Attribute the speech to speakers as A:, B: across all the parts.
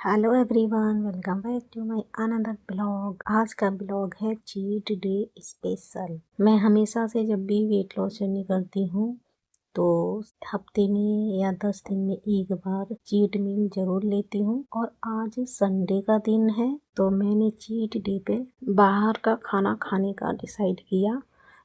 A: Hello everyone, welcome back to my another blog. आज का blog है चीट डे स्पेशल। मैं हमेशा से जब भी वेट लॉस जर्नी करती हूँ तो हफ्ते में या 10 दिन में एक बार चीट मील जरूर लेती हूँ। और आज संडे का दिन है तो मैंने चीट डे पे बाहर का खाना खाने का डिसाइड किया।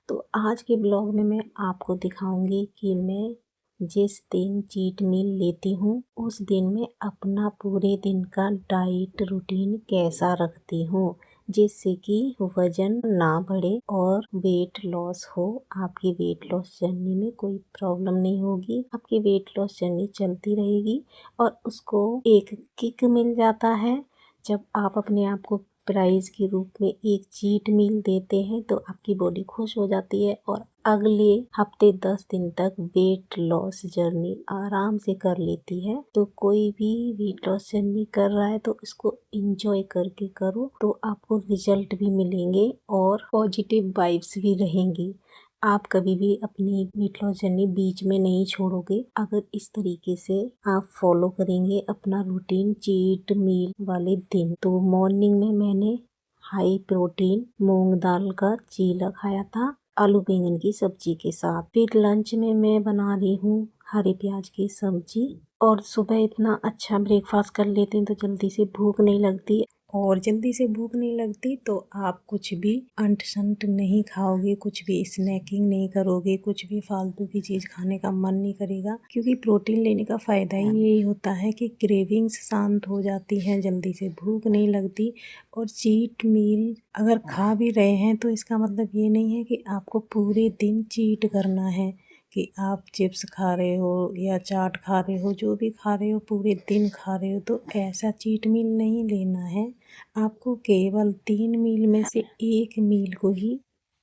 A: तो आज के ब्लॉग में मैं आपको दिखाऊंगी कि मैं जिस दिन चीट मील लेती हूँ उस दिन मैं अपना पूरे दिन का डाइट रूटीन कैसा रखती हूँ, जिससे कि वजन ना बढ़े और वेट लॉस हो। आपकी वेट लॉस जर्नी में कोई प्रॉब्लम नहीं होगी, आपकी वेट लॉस जर्नी चलती रहेगी और उसको एक किक मिल जाता है। जब आप अपने आप को प्राइज के रूप में एक चीट मील देते हैं तो आपकी बॉडी खुश हो जाती है और अगले हफ्ते 10 दिन तक वेट लॉस जर्नी आराम से कर लेती है। तो कोई भी वेट लॉस जर्नी कर रहा है तो इसको एंजॉय करके करो तो आपको रिजल्ट भी मिलेंगे और पॉजिटिव वाइब्स भी रहेंगी। आप कभी भी अपनी वेट लॉस जर्नी बीच में नहीं छोड़ोगे अगर इस तरीके से आप फॉलो करेंगे अपना रूटीन चीट मील वाले दिन। तो मॉर्निंग में मैंने हाई प्रोटीन मूंग दाल का चीला खाया था आलू बैंगन की सब्जी के साथ। फिर लंच में मैं बना रही हूँ हरे प्याज की सब्जी। और सुबह इतना अच्छा ब्रेकफास्ट कर लेते हैं तो जल्दी से भूख नहीं लगती, और जल्दी से भूख नहीं लगती तो आप कुछ भी अंट संट नहीं खाओगे, कुछ भी स्नैकिंग नहीं करोगे, कुछ भी फालतू की चीज़ खाने का मन नहीं करेगा। क्योंकि प्रोटीन लेने का फ़ायदा ही यही होता है कि क्रेविंग्स शांत हो जाती हैं, जल्दी से भूख नहीं लगती। और चीट मील अगर खा भी रहे हैं तो इसका मतलब ये नहीं है कि आपको पूरे दिन चीट करना है, कि आप चिप्स खा रहे हो या चाट खा रहे हो, जो भी खा रहे हो पूरे दिन खा रहे हो, तो ऐसा चीट मील नहीं लेना है। आपको केवल 3 मील में से एक मील को ही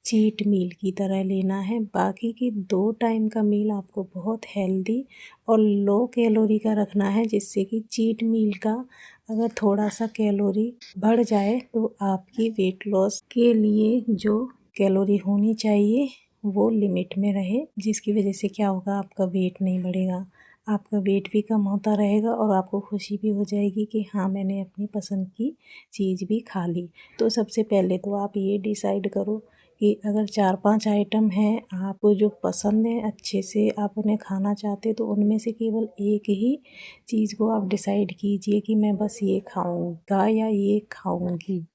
A: चीट मील की तरह लेना है। बाकी की 2 टाइम का मील आपको बहुत हेल्दी और लो कैलोरी का रखना है, जिससे कि चीट मील का अगर थोड़ा सा कैलोरी बढ़ जाए तो आपकी वेट लॉस के लिए जो कैलोरी होनी चाहिए वो लिमिट में रहे, जिसकी वजह से क्या होगा, आपका वेट नहीं बढ़ेगा, आपका वेट भी कम होता रहेगा और आपको खुशी भी हो जाएगी कि हाँ मैंने अपनी पसंद की चीज़ भी खा ली। तो सबसे पहले तो आप ये डिसाइड करो कि अगर 4-5 आइटम हैं आपको जो पसंद है, अच्छे से आप उन्हें खाना चाहते तो उनमें से केवल एक ही चीज़ को आप डिसाइड कीजिए कि मैं बस ये खाऊंगा या ये खाऊंगी।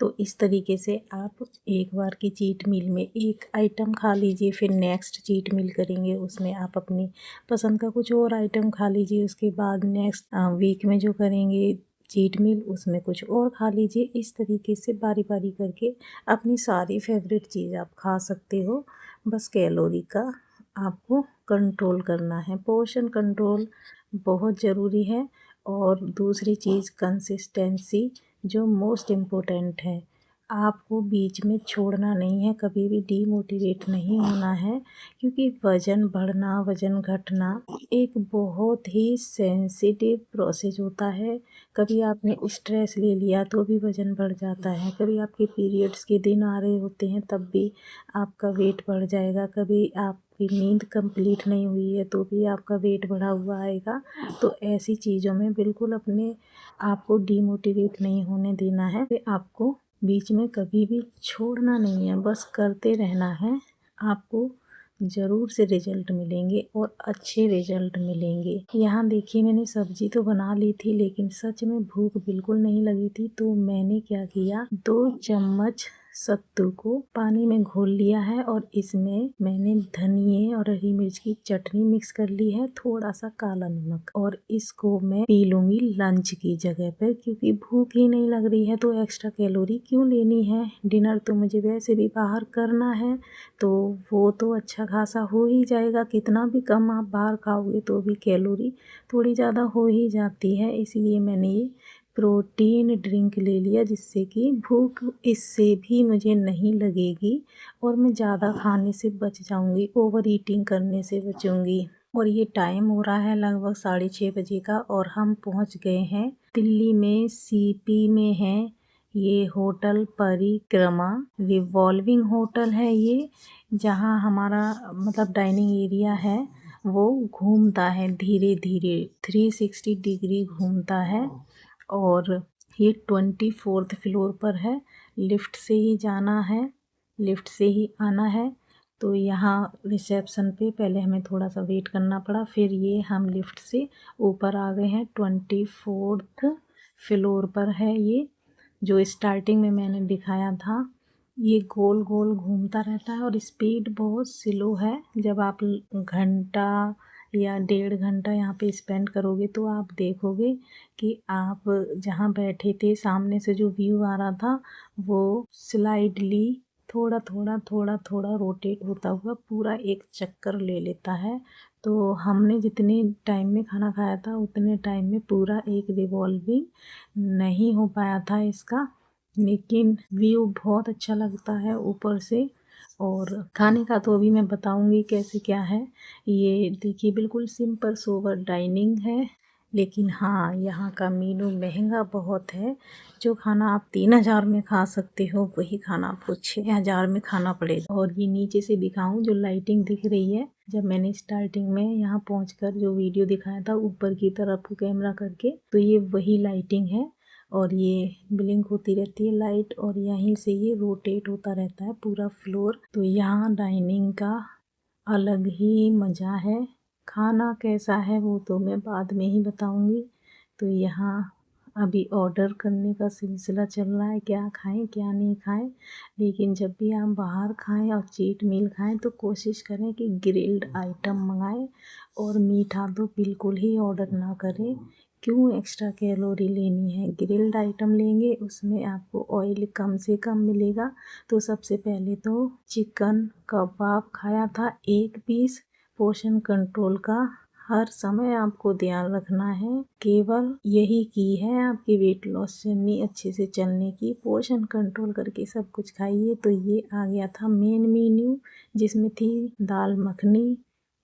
A: तो इस तरीके से आप एक बार की चीट मील में एक आइटम खा लीजिए, फिर नेक्स्ट चीट मील करेंगे उसमें आप अपनी पसंद का कुछ और आइटम खा लीजिए, उसके बाद नेक्स्ट वीक में जो करेंगे चीट मील उसमें कुछ और खा लीजिए। इस तरीके से बारी बारी करके अपनी सारी फेवरेट चीज़ आप खा सकते हो। बस कैलोरी का आपको कंट्रोल करना है, पोर्शन कंट्रोल बहुत ज़रूरी है। और दूसरी चीज़ कंसिस्टेंसी जो मोस्ट इम्पोर्टेंट है, आपको बीच में छोड़ना नहीं है, कभी भी डीमोटिवेट नहीं होना है। क्योंकि वज़न बढ़ना वज़न घटना एक बहुत ही सेंसिटिव प्रोसेस होता है। कभी आपने स्ट्रेस ले लिया तो भी वज़न बढ़ जाता है, कभी आपके पीरियड्स के दिन आ रहे होते हैं तब भी आपका वेट बढ़ जाएगा, कभी आपकी नींद कंप्लीट नहीं हुई है तो भी आपका वेट बढ़ा हुआ आएगा। तो ऐसी चीज़ों में बिल्कुल अपने आपको डीमोटिवेट नहीं होने देना है, आपको बीच में कभी भी छोड़ना नहीं है, बस करते रहना है। आपको ज़रूर से रिजल्ट मिलेंगे और अच्छे रिजल्ट मिलेंगे। यहाँ देखिए मैंने सब्जी तो बना ली थी लेकिन सच में भूख बिल्कुल नहीं लगी थी, तो मैंने क्या किया, 2 चम्मच सत्तू को पानी में घोल लिया है और इसमें मैंने धनिए और हरी मिर्च की चटनी मिक्स कर ली है, थोड़ा सा काला नमक, और इसको मैं पी लूँगी लंच की जगह पर। क्योंकि भूख ही नहीं लग रही है तो एक्स्ट्रा कैलोरी क्यों लेनी है, डिनर तो मुझे वैसे भी बाहर करना है तो वो तो अच्छा खासा हो ही जाएगा। कितना भी कम आप बाहर खाओगे तो भी कैलोरी थोड़ी ज़्यादा हो ही जाती है, इसलिए मैंने ये प्रोटीन ड्रिंक ले लिया, जिससे कि भूख इससे भी मुझे नहीं लगेगी और मैं ज़्यादा खाने से बच जाऊंगी, ओवर ईटिंग करने से बचूंगी। और ये टाइम हो रहा है लगभग 6:30 बजे का और हम पहुंच गए हैं दिल्ली में, सीपी में है ये होटल परिक्रमा रिवॉल्विंग होटल है ये, जहाँ हमारा मतलब डाइनिंग एरिया है वो घूमता है धीरे धीरे 360 डिग्री घूमता है। और ये 24th फ्लोर पर है। लिफ्ट से ही जाना है, लिफ्ट से ही आना है। तो यहाँ रिसेप्शन पे पहले हमें थोड़ा सा वेट करना पड़ा, फिर ये हम लिफ्ट से ऊपर आ गए हैं। 24th फ्लोर पर है ये, जो स्टार्टिंग में मैंने दिखाया था। ये गोल गोल घूमता रहता है और स्पीड बहुत स्लो है। जब आप घंटा या 1.5 घंटा यहाँ पे स्पेंड करोगे तो आप देखोगे कि आप जहाँ बैठे थे सामने से जो व्यू आ रहा था वो स्लाइडली थोड़ा थोड़ा थोड़ा थोड़ा रोटेट होता हुआ पूरा एक चक्कर ले लेता है। तो हमने जितने टाइम में खाना खाया था उतने टाइम में पूरा एक रिवॉल्विंग नहीं हो पाया था इसका, लेकिन व्यू बहुत अच्छा लगता है ऊपर से। और खाने का तो अभी मैं बताऊंगी कैसे क्या है। ये देखिए बिल्कुल सिंपल सोबर डाइनिंग है, लेकिन हाँ यहाँ का मीनू महंगा बहुत है। जो खाना आप 3,000 में खा सकते हो वही खाना आपको 6,000 में खाना पड़ेगा। और ये नीचे से दिखाऊं, जो लाइटिंग दिख रही है, जब मैंने स्टार्टिंग में यहाँ पहुँचकर जो वीडियो दिखाया था ऊपर की तरफ को कैमरा करके, तो ये वही लाइटिंग है। और ये ब्लिंक होती रहती है लाइट, और यहीं से ये रोटेट होता रहता है पूरा फ्लोर। तो यहाँ डाइनिंग का अलग ही मज़ा है। खाना कैसा है वो तो मैं बाद में ही बताऊंगी। तो यहाँ अभी ऑर्डर करने का सिलसिला चल रहा है, क्या खाएं क्या नहीं खाएं। लेकिन जब भी आप बाहर खाएं और चीट मील खाएं तो कोशिश करें कि ग्रिल्ड आइटम मंगाएं, और मीठा तो बिल्कुल ही ऑर्डर ना करें। क्यों एक्स्ट्रा कैलोरी लेनी है। ग्रिल्ड आइटम लेंगे उसमें आपको ऑयल कम से कम मिलेगा। तो सबसे पहले तो चिकन कबाब खाया था 1 पीस। पोर्शन कंट्रोल का हर समय आपको ध्यान रखना है। केवल यही की है आपकी वेट लॉस जर्नी अच्छे से चलने की। पोर्शन कंट्रोल करके सब कुछ खाइए। तो ये आ गया था मेन मेन्यू, जिसमें थी दाल मखनी,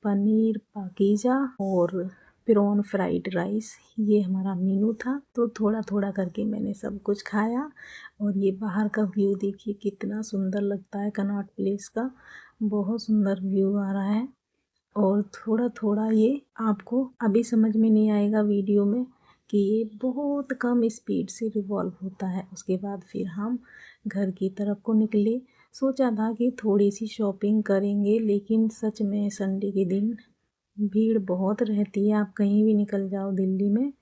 A: पनीर पाकीज़ा और प्रॉन फ्राइड राइस। ये हमारा मेनू था। तो थोड़ा थोड़ा करके मैंने सब कुछ खाया। और ये बाहर का व्यू देखिए कितना सुंदर लगता है कनॉट प्लेस का। बहुत सुंदर व्यू आ रहा है। और थोड़ा थोड़ा ये आपको अभी समझ में नहीं आएगा वीडियो में कि ये बहुत कम स्पीड से रिवॉल्व होता है। उसके बाद फिर हम घर की तरफ को निकले। सोचा था कि थोड़ी सी शॉपिंग करेंगे, लेकिन सच में संडे के दिन भीड़ बहुत रहती है। आप कहीं भी निकल जाओ दिल्ली में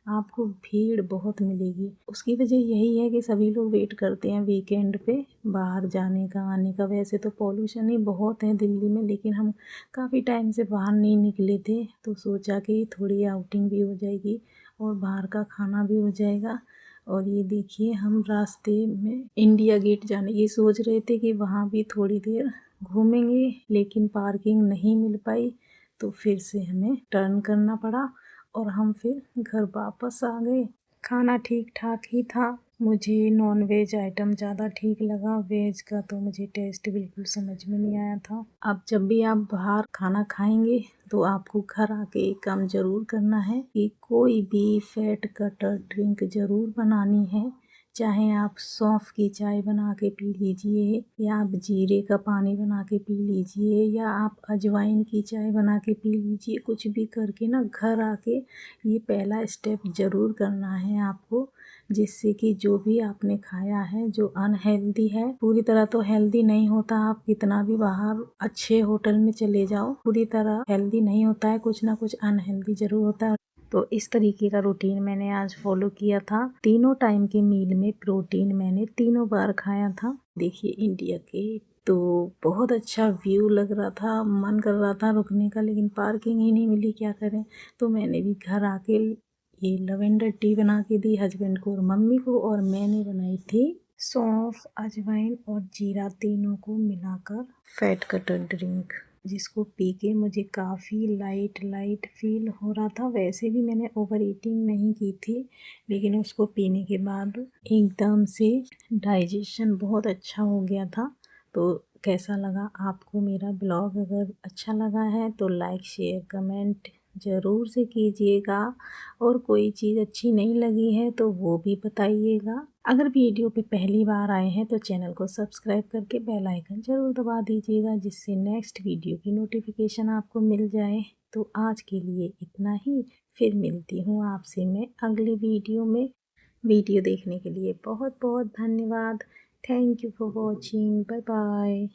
A: आपको भीड़ बहुत मिलेगी। उसकी वजह यही है कि सभी लोग वेट करते हैं वीकेंड पे बाहर जाने का आने का। वैसे तो पॉल्यूशन ही बहुत है दिल्ली में, लेकिन हम काफ़ी टाइम से बाहर नहीं निकले थे तो सोचा कि थोड़ी आउटिंग भी हो जाएगी और बाहर का खाना भी हो जाएगा। और ये देखिए हम रास्ते में इंडिया गेट जाने की सोच रहे थे कि वहाँ भी थोड़ी देर घूमेंगे, लेकिन पार्किंग नहीं मिल पाई तो फिर से हमें टर्न करना पड़ा और हम फिर घर वापस आ गए। खाना ठीक ठाक ही था। मुझे नॉन वेज आइटम ज़्यादा ठीक लगा, वेज का तो मुझे टेस्ट बिल्कुल समझ में नहीं आया था। अब जब भी आप बाहर खाना खाएंगे तो आपको घर आके एक काम ज़रूर करना है कि कोई भी फैट कटर ड्रिंक ज़रूर बनानी है। चाहे आप सौंफ की चाय बना के पी लीजिए, या आप जीरे का पानी बना के पी लीजिए, या आप अजवाइन की चाय बना के पी लीजिए। कुछ भी करके ना घर आके ये पहला स्टेप ज़रूर करना है आपको, जिससे कि जो भी आपने खाया है जो अनहेल्दी है, पूरी तरह तो हेल्दी नहीं होता। आप कितना भी बाहर अच्छे होटल में चले जाओ पूरी तरह हेल्दी नहीं होता है, कुछ ना कुछ अनहेल्दी ज़रूर होता है। तो इस तरीके का रूटीन मैंने आज फॉलो किया था। तीनों टाइम के मील में प्रोटीन मैंने तीनों बार खाया था। देखिए इंडिया के तो बहुत अच्छा व्यू लग रहा था, मन कर रहा था रुकने का, लेकिन पार्किंग ही नहीं मिली, क्या करें। तो मैंने भी घर आके ये लवेंडर टी बना के दी हस्बैंड को और मम्मी को, और मैंने बनाई थी सौंफ अजवाइन और जीरा तीनों को मिलाकर फैट कटर ड्रिंक, जिसको पी के मुझे काफ़ी लाइट लाइट फील हो रहा था। वैसे भी मैंने ओवर ईटिंग नहीं की थी, लेकिन उसको पीने के बाद एकदम से डाइजेशन बहुत अच्छा हो गया था। तो कैसा लगा आपको मेरा ब्लॉग? अगर अच्छा लगा है तो लाइक शेयर कमेंट ज़रूर से कीजिएगा, और कोई चीज़ अच्छी नहीं लगी है तो वो भी बताइएगा। अगर वीडियो पे पहली बार आए हैं तो चैनल को सब्सक्राइब करके बेल आइकन ज़रूर दबा दीजिएगा, जिससे नेक्स्ट वीडियो की नोटिफिकेशन आपको मिल जाए। तो आज के लिए इतना ही, फिर मिलती हूँ आपसे मैं अगली वीडियो में। वीडियो देखने के लिए बहुत बहुत धन्यवाद। Thank you for watching. Bye bye.